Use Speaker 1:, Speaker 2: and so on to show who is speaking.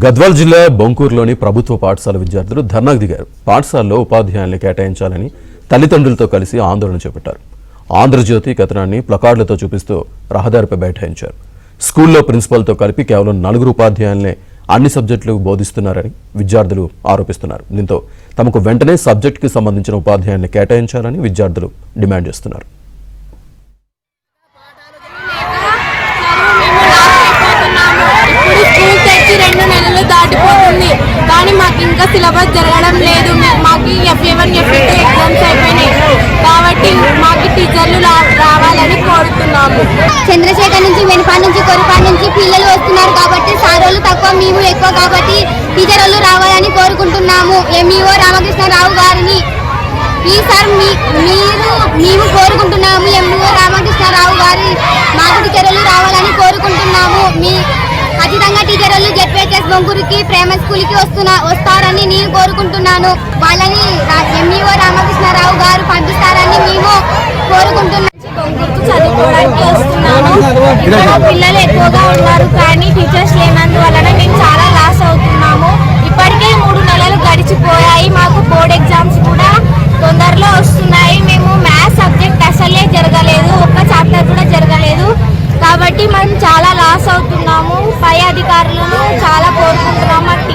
Speaker 1: గద్వాల్ జిల్లా బొంకూరులోని ప్రభుత్వ పాఠశాల విద్యార్థులు ధర్నాకు దిగారు. పాఠశాలలో ఉపాధ్యాయుల్ని కేటాయించాలని తల్లిదండ్రులతో కలిసి ఆందోళన చేపట్టారు. ఆంధ్రజ్యోతి కథనాన్ని ప్లకార్డులతో చూపిస్తూ రహదారిపై బైఠాయించారు. స్కూల్లో ప్రిన్సిపల్తో కలిపి కేవలం 4 ఉపాధ్యాయులనే అన్ని సబ్జెక్టులకు బోధిస్తున్నారని విద్యార్థులు ఆరోపిస్తున్నారు. దీంతో తమకు వెంటనే సబ్జెక్టుకి సంబంధించిన ఉపాధ్యాయుల్ని కేటాయించాలని విద్యార్థులు డిమాండ్ చేస్తున్నారు.
Speaker 2: దాటిపోతుంది కానీ మాకు ఇంకా సిలబస్ జరగడం లేదు. మాకు FA1 FA2 ఎగ్జామ్స్ అయిపోయినాయి కాబట్టి మాకు టీచర్లు రావాలని కోరుతున్నాము.
Speaker 3: చంద్రశేఖర్ నుంచి వెనుపా నుంచి కొరపా నుంచి పిల్లలు వస్తున్నారు కాబట్టి సార్ వాళ్ళు తక్కువ మేము ఎక్కువ కాబట్టి టీచర్ వాళ్ళు రావాలని కోరుకుంటున్నాము. MEO రామకృష్ణరావు గారిని ప్లీజ్ సార్ మేము కోరుకుంటున్నాము. MEO రామకృష్ణరావు గారి మాకు టీచర్ వాళ్ళు రావాలని కోరుకుంటున్నాము. ఖచ్చితంగా టీచర్ వాళ్ళు జెడ్పీహెచ్ఎస్ బొంకూరుకి ప్రేమ స్కూల్కి వస్తారని నేను కోరుకుంటున్నాను. వాళ్ళని MEO రామకృష్ణరావు గారు పంపిస్తారని మేము కోరుకుంటున్నాము.
Speaker 2: బొంకూరుకు చదువుకోవడానికి వస్తున్నాను. ఇక్కడ పిల్లలు ఎక్కువగా ఉన్నారు కానీ టీచర్స్ లేనందువలన మేము చాలా లాస్ అవుతున్నాము. ఇప్పటికే 3 నెలలు గడిచిపోయాయి. మాకు బోర్డ్ ఎగ్జామ్స్ కూడా తొందరలో వస్తున్నాయి. మేము మ్యాథ్స్ సబ్జెక్ట్ అసలే జరగలేదు, ఒక్క చాప్టర్ కూడా జరగలేదు కాబట్టి మనం చాలా లాస్ అవుతున్నాము. పై అధికారులను చాలా కోరుకుంటున్నాము.